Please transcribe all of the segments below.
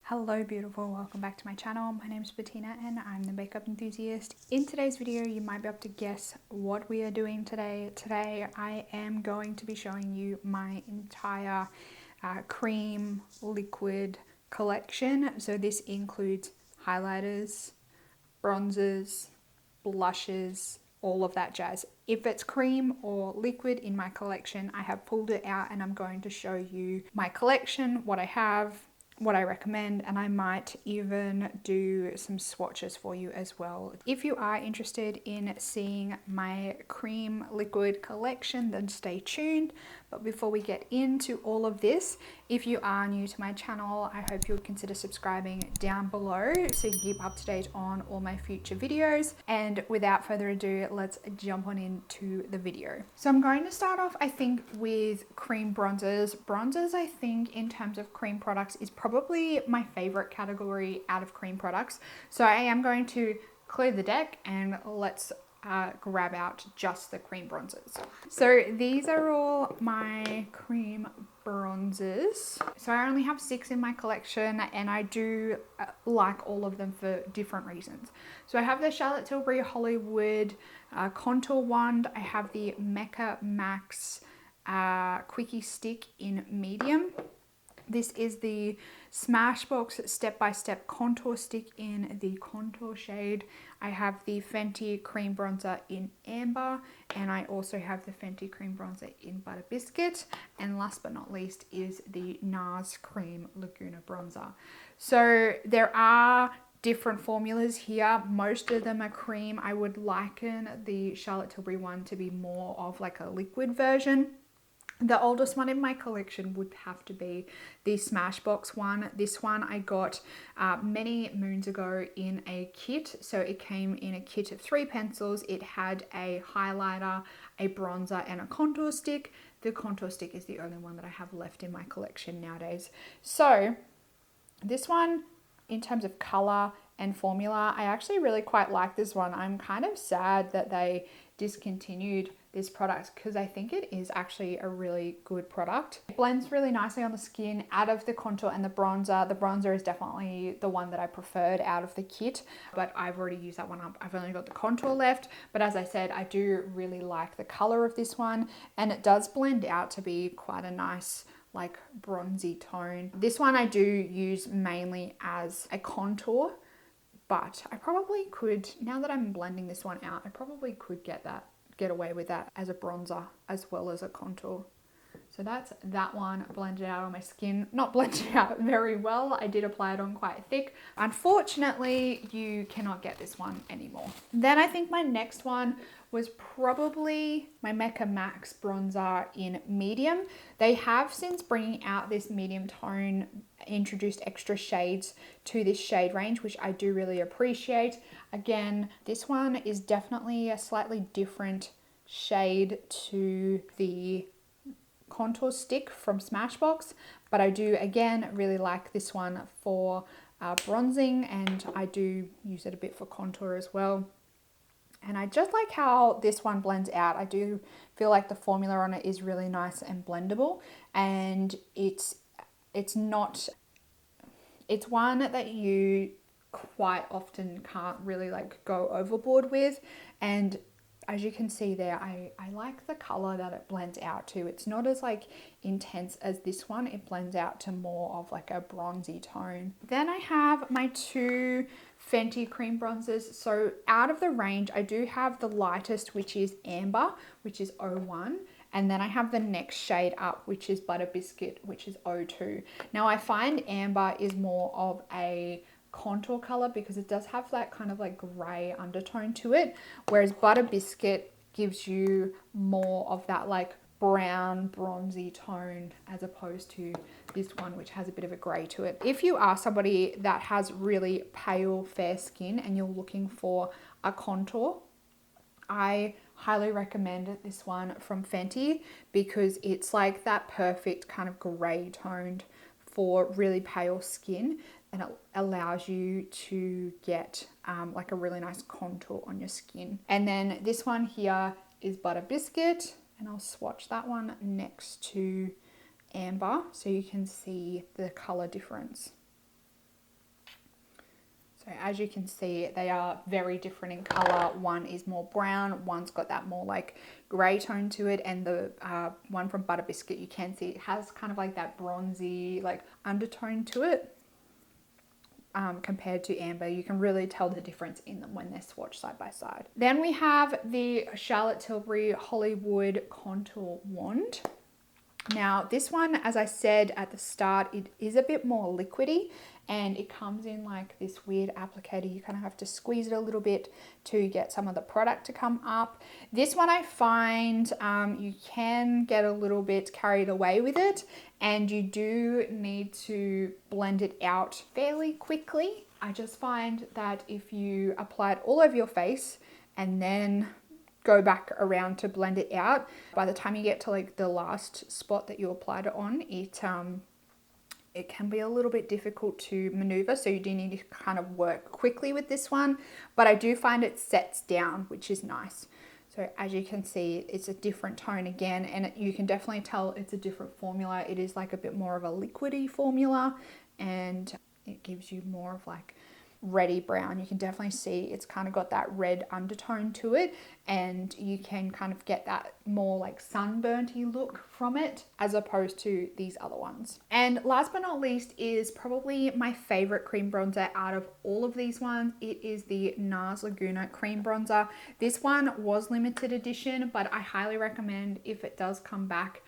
Hello beautiful, welcome back to my channel. My name is Bettina and I'm the makeup enthusiast. In today's video you might be able to guess what we are doing today. Today I am going to be showing you my entire cream liquid collection. So this includes highlighters, bronzers, blushes, all of that jazz. If it's cream or liquid in my collection, I have pulled it out and I'm going to show you my collection, what I have, what I recommend, and I might even do some swatches for you as well. If you are interested in seeing my cream liquid collection, then stay tuned. But before we get into all of this, if you are new to my channel, I hope you'll consider subscribing down below so you can keep up to date on all my future videos. And without further ado, let's jump on into the video. So I'm going to start off, I think, with cream bronzers. Bronzers, I think, in terms of cream products is probably my favorite category out of cream products. So I am going to clear the deck and let's grab out just the cream bronzers. So these are all my cream bronzers. So I only have 6 in my collection and I do like all of them for different reasons. So I have the Charlotte Tilbury Hollywood contour wand. I have the Mecca Max Quickie Stick in medium. This is the Smashbox Step by Step Contour Stick in the contour shade. I have the Fenty Cream Bronzer in Amber, and I also have the Fenty Cream Bronzer in Butter Biscuit. And last but not least is the Nars Cream Laguna Bronzer. So there are different formulas here. Most of them are cream. I would liken the Charlotte Tilbury one to be more of like a liquid version. The oldest one in my collection would have to be the Smashbox one. This one I got many moons ago in a kit. So it came in a kit of 3 pencils. It had a highlighter, a bronzer, and a contour stick. The contour stick is the only one that I have left in my collection nowadays. So this one, in terms of color and formula, I actually really quite like this one. I'm kind of sad that they discontinued this product because I think it is actually a really good product. It blends really nicely on the skin. Out of the contour and the bronzer is definitely the one that I preferred out of the kit, but I've already used that one up. I've only got the contour left, but as I said, I do really like the color of this one, and it does blend out to be quite a nice like bronzy tone. This one I do use mainly as a contour, but I probably could, now that I'm blending this one out, I probably could get away with that as a bronzer as well as a contour. So that's that one blended out on my skin. Not blended out very well. I did apply it on quite thick. Unfortunately, you cannot get this one anymore. Then I think my next one was probably my Mecca Max bronzer in medium. They have, since bringing out this medium tone, introduced extra shades to this shade range, which I do really appreciate. Again, this one is definitely a slightly different shade to the contour stick from Smashbox, but I do again really like this one for bronzing, and I do use it a bit for contour as well. And I just like how this one blends out. I do feel like the formula on it is really nice and blendable, and it's one that you quite often can't really like go overboard with. And as you can see there, I like the color that it blends out to. It's not as like intense as this one. It blends out to more of like a bronzy tone. Then I have my 2 Fenty cream bronzers. So out of the range, I do have the lightest, which is Amber, which is 01. And then I have the next shade up, which is Butter Biscuit, which is 02. Now I find Amber is more of a contour color because it does have that kind of like gray undertone to it, whereas Butter Biscuit gives you more of that like brown bronzy tone as opposed to this one, which has a bit of a gray to it. If you are somebody that has really pale fair skin and you're looking for a contour, I highly recommend this one from Fenty because it's like that perfect kind of gray toned for really pale skin, and it allows you to get like a really nice contour on your skin. And then this one here is Butter Biscuit, and I'll swatch that one next to amber, so you can see the color difference. So as you can see, they are very different in color. One is more brown, one's got that more like gray tone to it, and the one from Butter Biscuit, you can see it has kind of like that bronzy like undertone to it. Compared to amber, you can really tell the difference in them when they're swatched side by side. Then we have the Charlotte Tilbury Hollywood Contour Wand. Now this one, as I said at the start, it is a bit more liquidy, and it comes in like this weird applicator. You kind of have to squeeze it a little bit to get some of the product to come up. This one I find you can get a little bit carried away with it, and you do need to blend it out fairly quickly. I just find that if you apply it all over your face and then go back around to blend it out, by the time you get to like the last spot that you applied it on, it can be a little bit difficult to maneuver, so you do need to kind of work quickly with this one, but I do find it sets down, which is nice. So as you can see, it's a different tone again, and you can definitely tell it's a different formula. It is like a bit more of a liquidy formula, and it gives you more of like reddy brown. You can definitely see it's kind of got that red undertone to it, and you can kind of get that more like sunburnty look from it as opposed to these other ones. And last but not least is probably my favorite cream bronzer out of all of these ones. It is the Nars Laguna cream bronzer. This one was limited edition, but I highly recommend, if it does come back,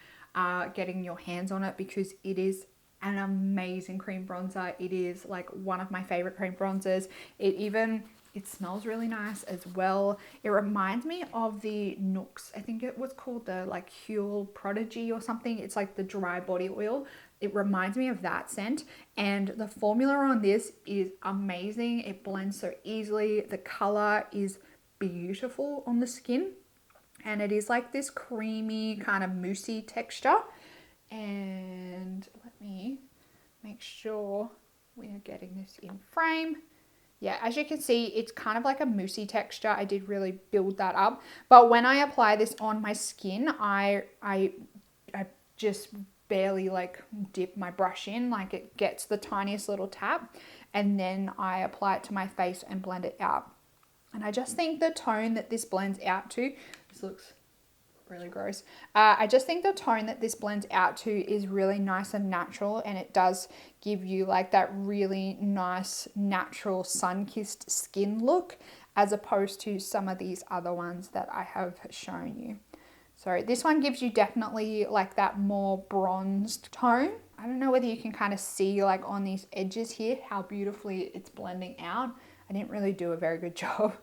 getting your hands on it, because it is an amazing cream bronzer. It is like one of my favorite cream bronzers. It smells really nice as well. It reminds me of the Nooks. I think it was called the like Huel Prodigy or something. It's like the dry body oil. It reminds me of that scent, and the formula on this is amazing. It blends so easily. The color is beautiful on the skin, and it is like this creamy kind of moussey texture. And let me make sure we are getting this in frame. Yeah, as you can see, it's kind of like a moussey texture. I did really build that up. But when I apply this on my skin, I just barely like dip my brush in, like it gets the tiniest little tap, and then I apply it to my face and blend it out. And I just think the tone that this blends out to, this looks really gross. I just think the tone that this blends out to is really nice and natural, and it does give you like that really nice natural sun-kissed skin look, as opposed to some of these other ones that I have shown you. So this one gives you definitely like that more bronzed tone. I don't know whether you can kind of see like on these edges here how beautifully it's blending out. I didn't really do a very good job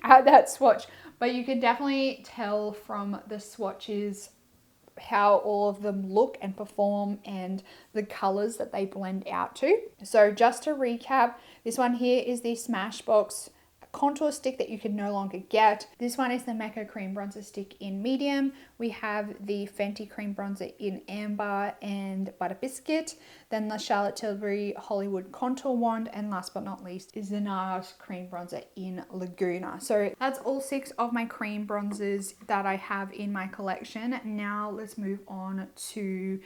at that swatch, but you can definitely tell from the swatches how all of them look and perform, and the colors that they blend out to. So just to recap, this one here is the Smashbox contour stick that you can no longer get. This one is the Mecca cream bronzer stick in medium. We have the Fenty cream bronzer in amber and Butter Biscuit. Then the Charlotte Tilbury Hollywood contour wand, and last but not least is the Nars cream bronzer in Laguna. So that's all 6 of my cream bronzers that I have in my collection. Now let's move on to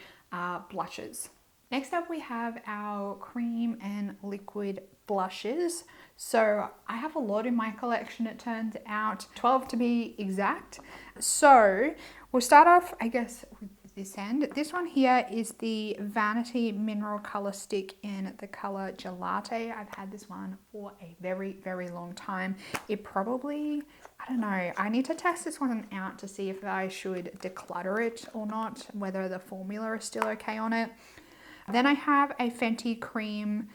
blushes. Next up, we have our cream and liquid blushes. So I have a lot in my collection, it turns out, 12 to be exact. So we'll start off, I guess, with this end. This one here is the Vanity Mineral Color Stick in the color Gelate. I've had this one for a very, very long time. It probably, I don't know, I need to test this one out to see if I should declutter it or not, whether the formula is still okay on it. Then I have a Fenty cream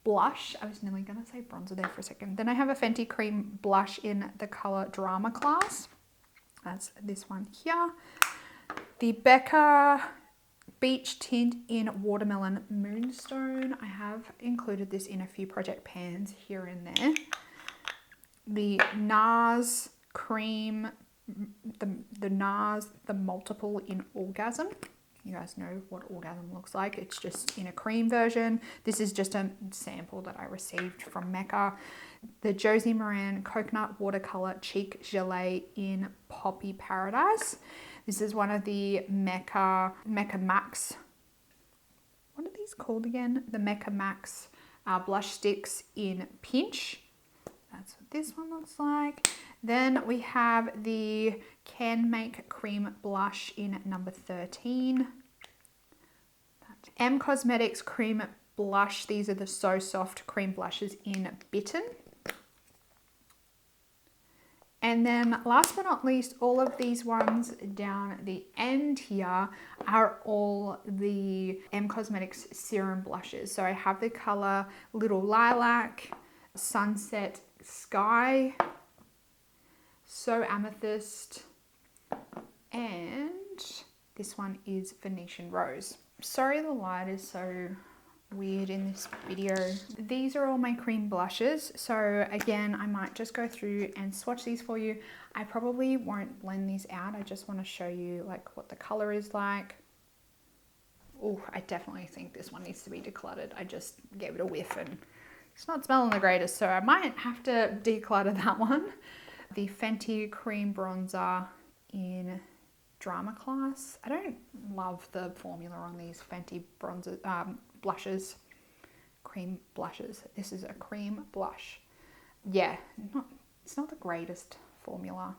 blush. I was nearly going to say bronzer there for a second. Then I have a Fenty cream blush in the color Drama Class. That's this one here. The Becca Beach Tint in Watermelon Moonstone. I have included this in a few project pans here and there. The Nars cream, the Nars, the multiple in Orgasm. You guys know what Orgasm looks like. It's just in a cream version. This is just a sample that I received from Mecca. The Josie Moran Coconut Watercolor Cheek Gelée in Poppy Paradise. This is one of the Mecca Max. What are these called again? The Mecca Max blush sticks in Pinch. That's what this one looks like. Then we have the Can Make Cream Blush in number 13. M Cosmetics Cream Blush. These are the So Soft cream blushes in Bitten. And then last but not least, all of these ones down the end here are all the M Cosmetics Serum blushes. So I have the color Little Lilac, Sunset Sky, So Amethyst, and this one is Venetian Rose. Sorry the light is so weird in this video. These are all my cream blushes, so again I might just go through and swatch these for you. I probably won't blend these out. I just want to show you like what the color is like. Oh, I definitely think this one needs to be decluttered. I just gave it a whiff and it's not smelling the greatest, so I might have to declutter that one. The Fenty cream bronzer in Drama Class. I don't love the formula on these Fenty bronzer blushes, cream blushes. This is a cream blush. Yeah, it's not the greatest formula.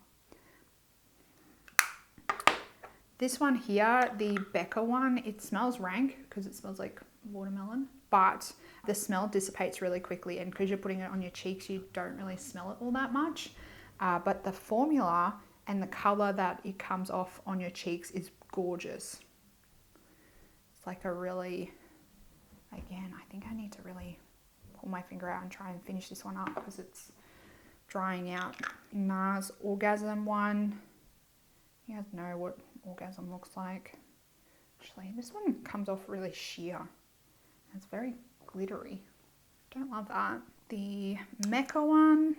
This one here, the Becca one, it smells rank because it smells like watermelon, but the smell dissipates really quickly, and because you're putting it on your cheeks, you don't really smell it all that much. But the formula and the color that it comes off on your cheeks is gorgeous. It's like a really, again, I think I need to really pull my finger out and try and finish this one up because it's drying out. Nars Orgasm one. You guys know what Orgasm looks like. Actually, this one comes off really sheer. It's very glittery. Don't love that. The Mecca one.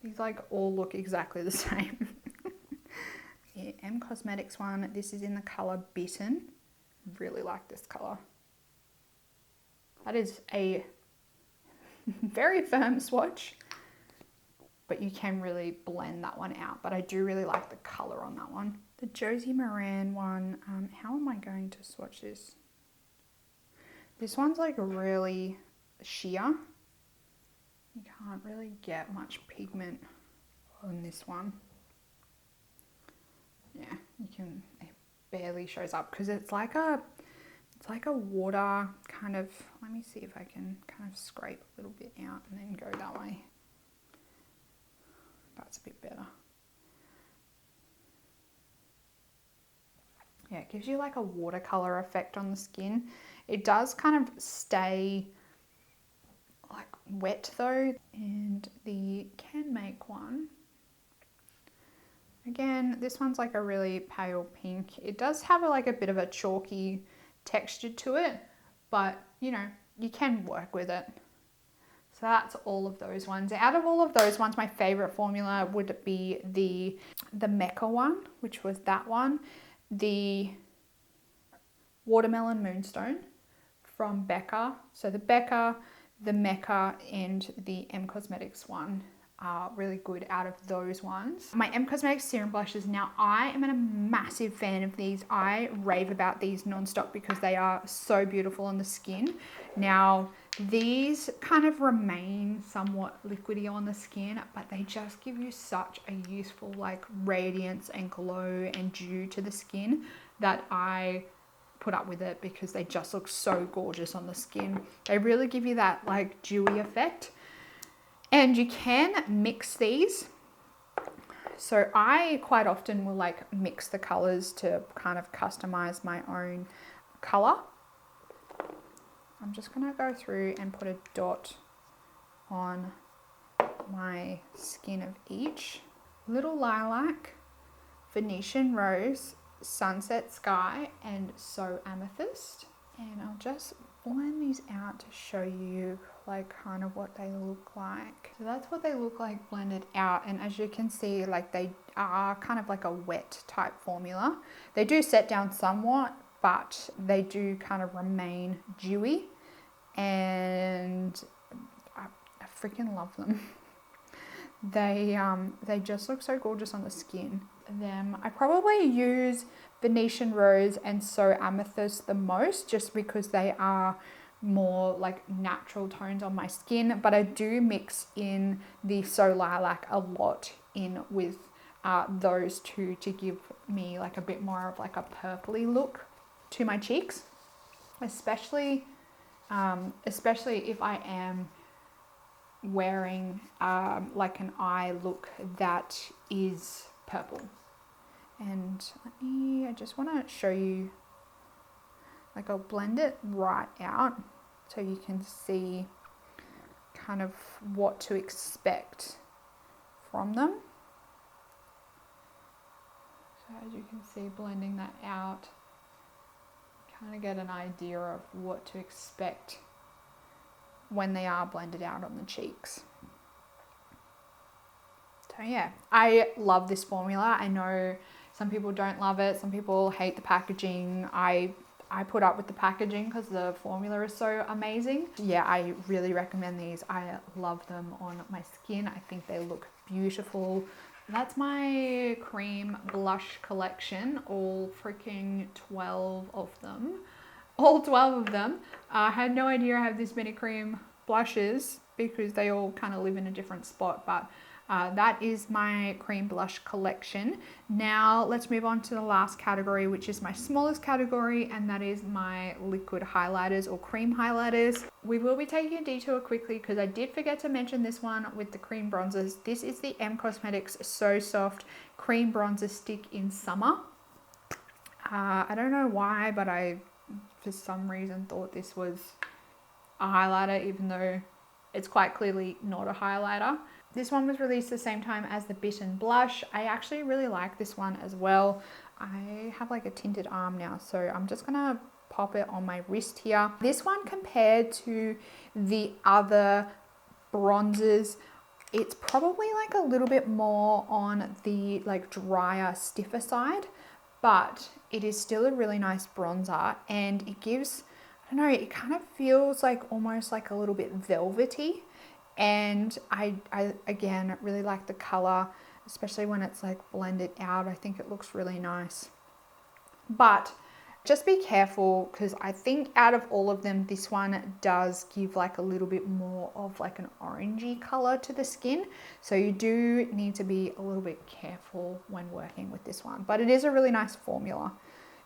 These like all look exactly the same. Yeah, M Cosmetics one. This is in the color Bitten. Really like this color. That is a very firm swatch, but you can really blend that one out. But I do really like the color on that one. The Josie Moran one. How am I going to swatch this? This one's like really sheer. You can't really get much pigment on this one. Yeah, you can, it barely shows up because it's like a water kind of, let me see if I can kind of scrape a little bit out and then go that way. That's a bit better. Yeah, it gives you like a watercolor effect on the skin. It does kind of stay like wet though. And the Can Make one, again, this one's like a really pale pink. It does have like a bit of a chalky texture to it, but you know, you can work with it. So that's all of those ones. Out of all of those ones, my favorite formula would be the Mecca one, which was that one. The Watermelon Moonstone from Becca. So the Becca, the Mecca, and the M Cosmetics one are really good out of those ones. My M Cosmetics Serum blushes. Now, I am a massive fan of these. I rave about these nonstop because they are so beautiful on the skin. Now, these kind of remain somewhat liquidy on the skin, but they just give you such a useful like radiance and glow and dew to the skin that I put up with it because they just look so gorgeous on the skin. They really give you that like dewy effect. And you can mix these. So I quite often will like mix the colors to kind of customize my own color. I'm just gonna go through and put a dot on my skin of each. Little Lilac, Venetian Rose, Sunset Sky, and So Amethyst. And I'll just blend these out to show you like kind of what they look like. So that's what they look like blended out, and as you can see, like they are kind of like a wet type formula. They do set down somewhat, but they do kind of remain dewy, and I freaking love them. They just look so gorgeous on the skin. I probably use Venetian Rose and So Amethyst the most, just because they are more like natural tones on my skin, but I do mix in the So Lilac a lot in with those two to give me like a bit more of like a purpley look to my cheeks, especially if I am wearing like an eye look that is purple. And I just want to show you, like I'll blend it right out so you can see kind of what to expect from them. So as you can see, blending that out, kind of get an idea of what to expect when they are blended out on the cheeks. So yeah, I love this formula. I know some people don't love it. Some people hate the packaging. I put up with the packaging because the formula is so amazing. Yeah, I really recommend these. I love them on my skin. I think they look beautiful. That's my cream blush collection, all freaking 12 of them. All 12 of them. I had no idea I have this many cream blushes because they all kind of live in a different spot, but that is my cream blush collection. Now let's move on to the last category, which is my smallest category, and that is my liquid highlighters or cream highlighters. We will be taking a detour quickly because I did forget to mention this one with the cream bronzers. This is the M Cosmetics So Soft Cream Bronzer Stick in Summer. I don't know why, but I for some reason thought this was a highlighter, even though it's quite clearly not a highlighter. This one was released the same time as the Bitten Blush. I actually really like this one as well. I have like a tinted arm now, so I'm just gonna pop it on my wrist here. This one, compared to the other bronzers, it's probably like a little bit more on the like drier, stiffer side, but it is still a really nice bronzer, and it gives, I don't know, it kind of feels like almost like a little bit velvety. And I again really like the color, especially when it's like blended out. I think it looks really nice. But just be careful, because I think out of all of them, this one does give like a little bit more of like an orangey color to the skin. So you do need to be a little bit careful when working with this one. But it is a really nice formula.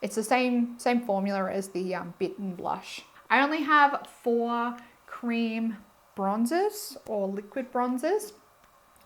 It's the same formula as the Bitten Blush. I only have 4 cream bronzers or liquid bronzers.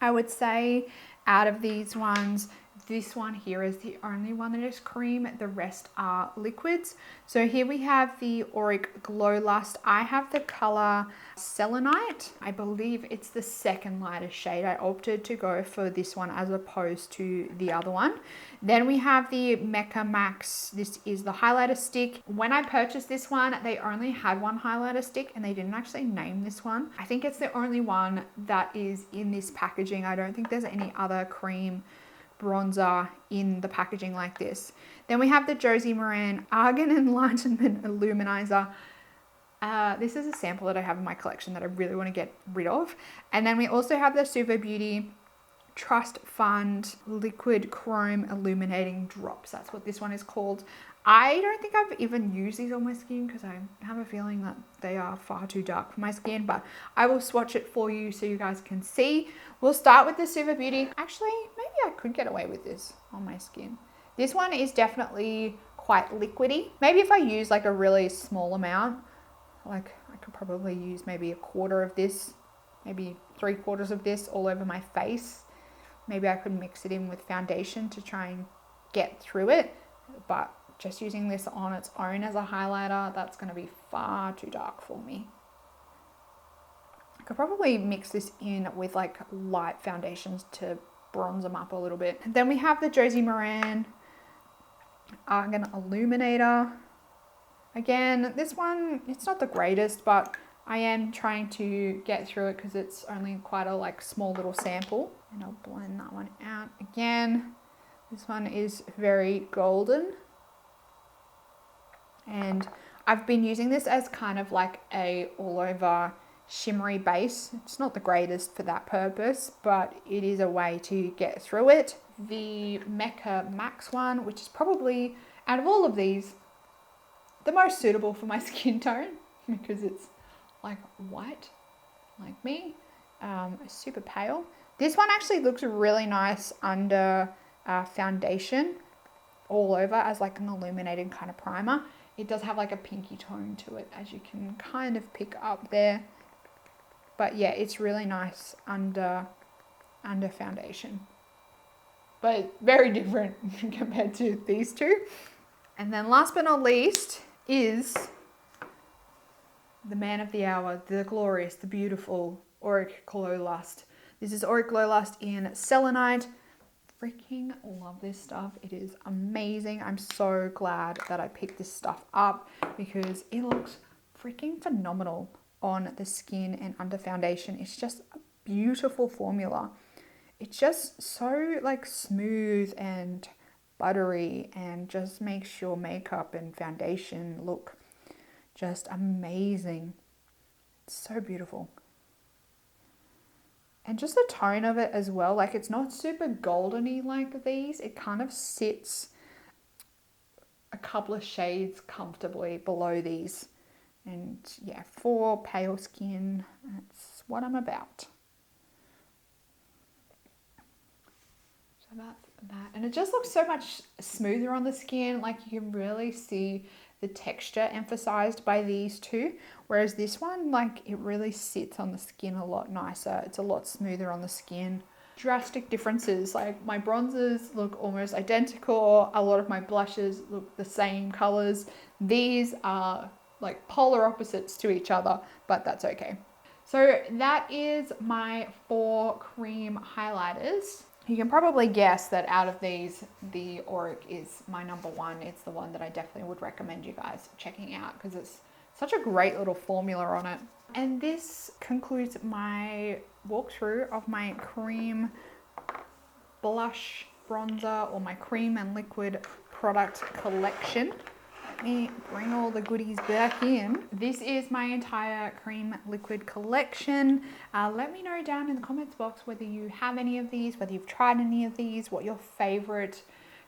I would say out of these ones, this one here is the only one that is cream. The rest are liquids. So here we have the Auric Glow Lust. I have the color Selenite. I believe it's the second lightest shade. I opted to go for this one as opposed to the other one. Then we have the Mecca Max. This is the highlighter stick. When I purchased this one, they only had one highlighter stick and they didn't actually name this one. I think it's the only one that is in this packaging. I don't think there's any other cream bronzer in the packaging like this. Then we have the Josie Moran Argan Enlightenment Illuminizer. This is a sample that I have in my collection that I really want to get rid of. And then we also have the Super Beauty Trust Fund Liquid Chrome Illuminating Drops. That's what this one is called. I don't think I've even used these on my skin because I have a feeling that they are far too dark for my skin, but I will swatch it for you so you guys can see. We'll start with the Super Beauty. Actually, maybe I could get away with this on my skin. This one is definitely quite liquidy. Maybe if I use like a really small amount, like I could probably use maybe a quarter of this, maybe 3/4 of this all over my face. Maybe I could mix it in with foundation to try and get through it, but just using this on its own as a highlighter, that's going to be far too dark for me. I could probably mix this in with like light foundations to bronze them up a little bit. And then we have the Josie Moran Argan Illuminator. Again, this one, it's not the greatest, but I am trying to get through it because it's only quite a like small little sample. And I'll blend that one out again. This one is very golden. And I've been using this as kind of like a all over shimmery base. It's not the greatest for that purpose, but it is a way to get through it. The Mecca Max one, which is probably, out of all of these, the most suitable for my skin tone because it's like white, like me, super pale. This one actually looks really nice under foundation all over as like an illuminating kind of primer. It does have like a pinky tone to it, as you can kind of pick up there. But yeah, it's really nice under foundation. But very different compared to these two. And then last but not least is the man of the hour, the glorious, the beautiful Auric Glow Lust. This is Auric Glow Lust in Selenite. Freaking love this stuff. It is amazing. I'm so glad that I picked this stuff up because it looks freaking phenomenal on the skin and under foundation. It's just a beautiful formula. It's just so like smooth and buttery and just makes your makeup and foundation look just amazing. It's so beautiful. And just the tone of it as well, like it's not super goldeny like these. It kind of sits a couple of shades comfortably below these. And yeah, for pale skin, that's what I'm about. So that's that. And it just looks so much smoother on the skin. Like you can really see the texture emphasized by these two, whereas this one, like it really sits on the skin a lot nicer. It's a lot smoother on the skin. Drastic differences, like my bronzers look almost identical. A lot of my blushes look the same colors. These are like polar opposites to each other, but that's okay. So that is my 4 cream highlighters. You can probably guess that out of these, the Auric is my number 1. It's the one that I definitely would recommend you guys checking out because it's such a great little formula on it. And this concludes my walkthrough of my cream blush bronzer, or my cream and liquid product collection. Let me bring all the goodies back in. This is my entire cream liquid collection. Let me know down in the comments box whether you have any of these, whether you've tried any of these, what your favorite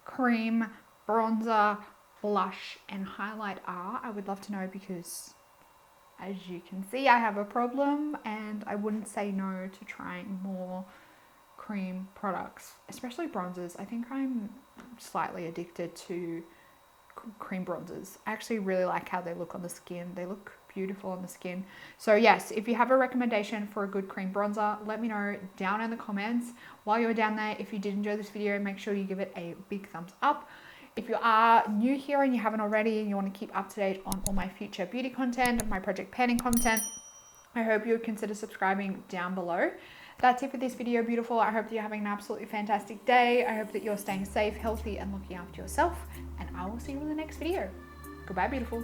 cream, bronzer, blush and highlight are. I would love to know because as you can see, I have a problem and I wouldn't say no to trying more cream products, especially bronzers. I think I'm slightly addicted to cream bronzers. I actually really like how they look on the skin. They look beautiful on the skin. So yes, if you have a recommendation for a good cream bronzer, let me know down in the comments. While you're down there, if you did enjoy this video, make sure you give it a big thumbs up. If you are new here and you haven't already and you want to keep up to date on all my future beauty content, my project panning content, I hope you would consider subscribing down below. That's it for this video, beautiful. I hope that you're having an absolutely fantastic day. I hope that you're staying safe, healthy, and looking after yourself. And I will see you in the next video. Goodbye, beautiful.